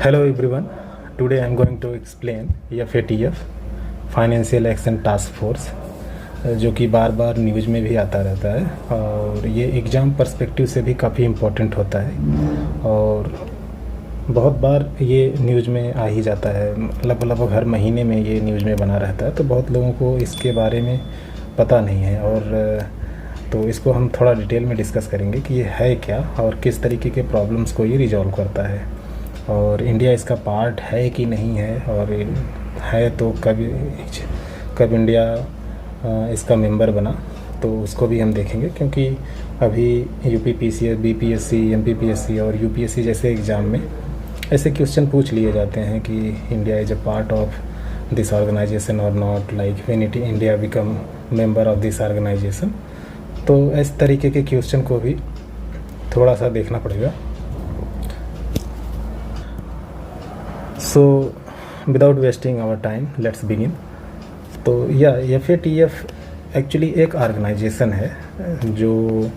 Hello everyone. Today I am going to explain FATF financial action task force जो कि बार बार news में भी आता रहता है और ये एग्ज़ाम पर्सपेक्टिव से भी काफ़ी इम्पोर्टेंट होता है और बहुत बार ये न्यूज़ में आ ही जाता है। लगभग हर महीने में ये न्यूज़ में बना रहता है, तो बहुत लोगों को इसके बारे में पता नहीं है और तो इसको हम थोड़ा डिटेल में डिस्कस करेंगे कि ये है क्या और किस तरीके के प्रॉब्लम्स को ये रिजॉल्व करता है और इंडिया इसका पार्ट है कि नहीं है, और है तो कब इंडिया इसका मेंबर बना, तो उसको भी हम देखेंगे। क्योंकि अभी यूपीपीसीएस, बीपीएससी, एमपीपीएससी और यूपीएससी जैसे एग्ज़ाम में ऐसे क्वेश्चन पूछ लिए जाते हैं कि India is a part of this organisation or not, like when India become member of this organisation. तो इस तरीके के क्वेश्चन को भी थोड़ा सा देखना पड़ेगा। So without wasting our time let's begin. तो FATF एक्चुअली एक ऑर्गेनाइजेशन है जो,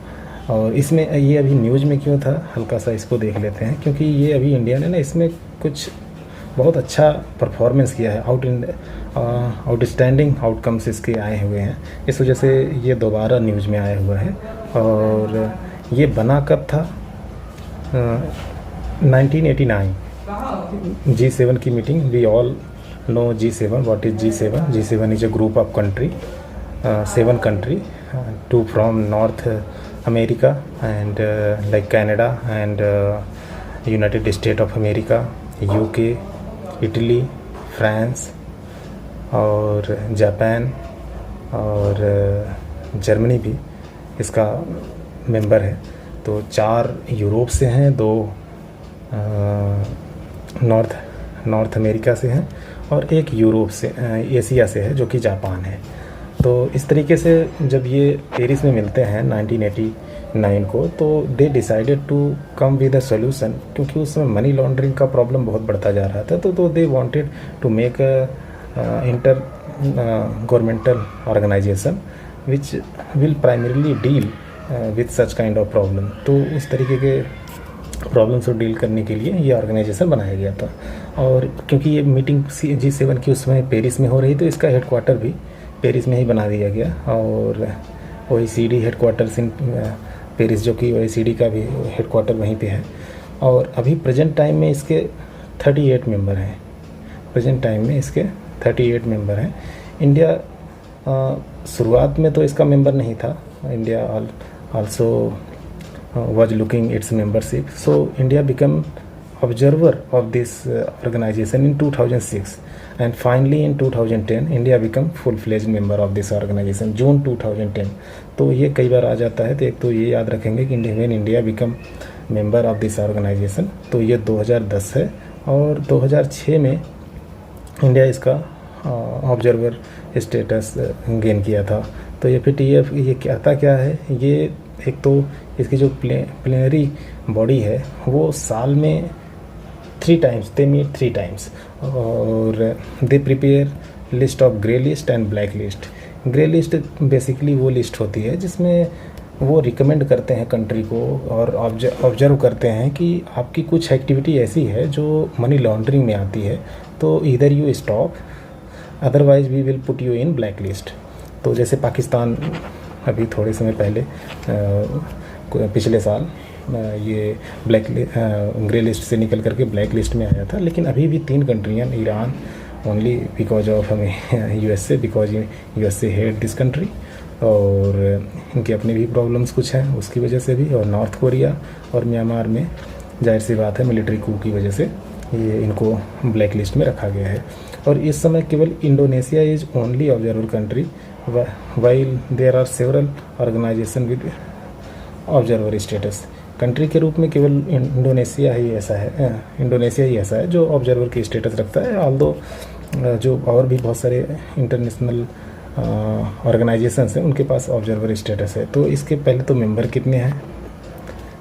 और इसमें ये अभी न्यूज़ में क्यों था, हल्का सा इसको देख लेते हैं। क्योंकि ये अभी इंडिया ने ना इसमें कुछ बहुत अच्छा परफॉर्मेंस किया है, आउटस्टैंडिंग आउटकम्स इसके आए हुए हैं, इस वजह से ये दोबारा न्यूज़ में आया हुआ है। और ये बना कब था? 1989 G7 की मीटिंग। We all know G7, what is G7? G7 is a group of country, 7 country, 2 from North America and like Canada and United States of America, UK, Italy, France और जापान और जर्मनी भी इसका member है। तो 4 Europe से हैं, 2 north America से हैं और 1 यूरोप से, एशिया से है, जो कि जापान है। तो इस तरीके से जब ये पेरिस में मिलते हैं 1989 को, तो they decided to come with a solution. क्योंकि उस समय मनी लॉन्ड्रिंग का प्रॉब्लम बहुत बढ़ता जा रहा था, तो they wanted to make a inter governmental organisation which will primarily deal with such kind of problem. तो उस तरीके के प्रॉब्लम्स को डील करने के लिए ये ऑर्गेनाइजेशन बनाया गया था। और क्योंकि ये मीटिंग G7 की उस समय पेरिस में हो रही, तो इसका हेडक्वार्टर भी पेरिस में ही बना दिया गया। और OECD हेडक्वार्टर्स इन पेरिस, जो कि OECD का भी हेडक्वार्टर वहीं पे है। और अभी प्रेजेंट टाइम में इसके 38 मेंबर हैं। प्रेजेंट टाइम में इसके 38 मेंबर हैं। इंडिया शुरुआत में तो इसका मेंबर नहीं था। India also was looking its membership, so India became observer of this organization in 2006 and finally in 2010 India became full-fledged member of this organization, June 2010। तो ये कई बार आ जाता है, तो एक तो ये याद रखेंगे कि when India become member of this organization, तो ये 2010 है। और 2006 में इंडिया इसका ऑब्जर्वर स्टेटस गेन किया था। तो FATF ये कहता क्या है? ये एक तो इसकी जो प्लेनरी बॉडी है वो साल में 3 times, दे मीट 3 times और they prepare list of grey list and black list. Grey list basically वो लिस्ट होती है जिसमें वो रिकमेंड करते हैं कंट्री को और ऑब्जर्व करते हैं कि आपकी कुछ एक्टिविटी ऐसी है जो मनी लॉन्ड्रिंग में आती है, तो इधर you stop, otherwise we will put you in blacklist. तो जैसे पाकिस्तान अभी थोड़े समय पहले पिछले साल ये ग्रे लिस्ट से निकल करके ब्लैक लिस्ट में आया था। लेकिन अभी भी 3 कंट्रियाँ, Iran only because of USA, because USA hate this country, और इनके अपने भी प्रॉब्लम्स कुछ हैं उसकी वजह से भी, और नॉर्थ कोरिया और म्यांमार में जाहिर सी बात है मिलिट्री कू की वजह से ये इनको ब्लैक लिस्ट में रखा गया है। और इस समय केवल Indonesia is only observer country, while there are several organisation with observer status. Country के रूप में केवल इंडोनेशिया ही ऐसा है जो ऑब्जर्वर की स्टेटस रखता है। ऑल्दो जो और भी बहुत सारे इंटरनेशनल ऑर्गेनाइजेशंस हैं उनके पास ऑब्जर्वर स्टेटस है। तो इसके पहले तो मेंबर कितने हैं?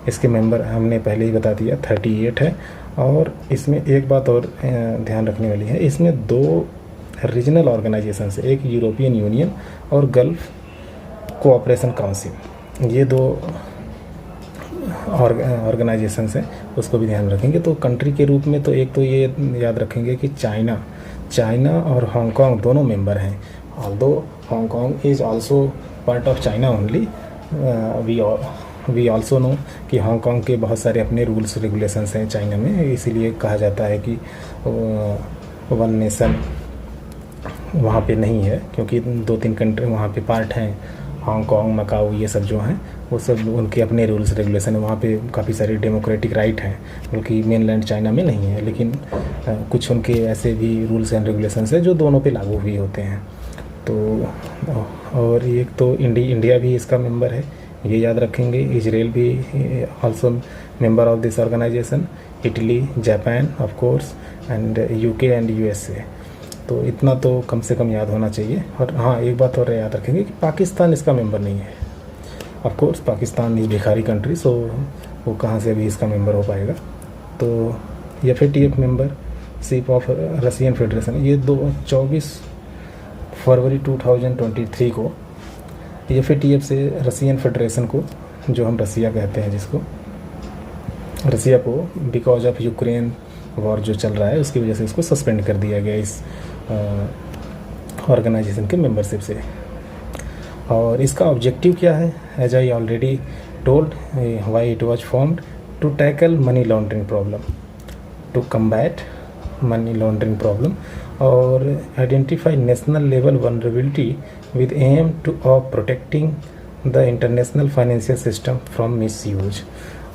इसके मेंबर हमने पहले ही बता दिया 38 है। और इसमें एक बात और ध्यान रखने वाली है, इसमें 2 रीजनल ऑर्गेनाइजेशन है, एक यूरोपियन यूनियन और गल्फ कोऑपरेशन काउंसिल। ये 2 ऑर्गेनाइजेशंस हैं उसको भी ध्यान रखेंगे। तो कंट्री के रूप में तो एक तो ये याद रखेंगे कि चाइना और हांगकांग दोनों मेंबर हैं। Although Hong Kong is also part of China only, we also know कि हांगकांग के बहुत सारे अपने रूल्स रेगुलेशंस हैं चाइना में, इसीलिए कहा जाता है कि वन नेशन वहाँ पे नहीं है, क्योंकि 2-3 कंट्री वहाँ पे पार्ट हैं, हांगकांग, मकाऊ, ये सब जो हैं वो सब उनके अपने रूल्स रेगुलेशन है। वहाँ पे काफ़ी सारी डेमोक्रेटिक राइट हैं, बल्कि मेनलैंड चाइना में नहीं है, लेकिन कुछ उनके ऐसे भी रूल्स एंड रेगुलेशंस हैं जो दोनों पे लागू भी होते हैं। तो और एक तो इंडिया भी इसका मेंबर है, ये याद रखेंगे। इजराइल भी also member of this organisation, Italy, Japan of course, and UK and USA. तो इतना तो कम से कम याद होना चाहिए। और हाँ, एक बात और याद रखेंगे कि पाकिस्तान इसका मेंबर नहीं है। ऑफ कोर्स पाकिस्तान इज भिखारी कंट्री, सो वो कहाँ से भी इसका मेंबर हो पाएगा। तो FATF membership of Russian federation, ये 24 फरवरी 2023 को FATF से रशियन फेडरेशन को, जो हम रसिया कहते हैं, जिसको रसिया को बिकॉज ऑफ यूक्रेन वॉर जो चल रहा है उसकी वजह से इसको सस्पेंड कर दिया गया इस ऑर्गेनाइजेशन के मेंबरशिप से। और इसका ऑब्जेक्टिव क्या है? As I already told why it was formed, to tackle money laundering problem, to combat money laundering problem और identify national level vulnerability with aim to of protecting the international financial system from misuse.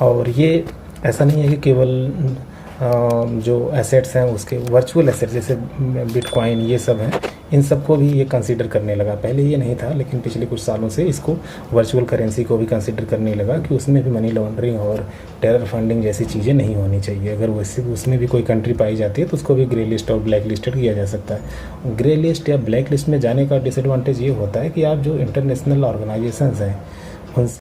और ये ऐसा नहीं है कि केवल जो assets हैं उसके वर्चुअल एसेट्स जैसे बिटकॉइन ये सब हैं, इन सब को भी ये कंसीडर करने लगा। पहले ये नहीं था, लेकिन पिछले कुछ सालों से इसको वर्चुअल करेंसी को भी कंसीडर करने लगा कि उसमें भी मनी लॉन्ड्रिंग और टेरर फंडिंग जैसी चीज़ें नहीं होनी चाहिए। अगर वैसे उसमें भी कोई कंट्री पाई जाती है तो उसको भी ग्रे लिस्ट और ब्लैक लिस्टेड किया जा सकता है। ग्रे लिस्ट या ब्लैक लिस्ट में जाने का डिसएडवांटेज ये होता है कि आप जो इंटरनेशनल ऑर्गेनाइजेशंस हैं उन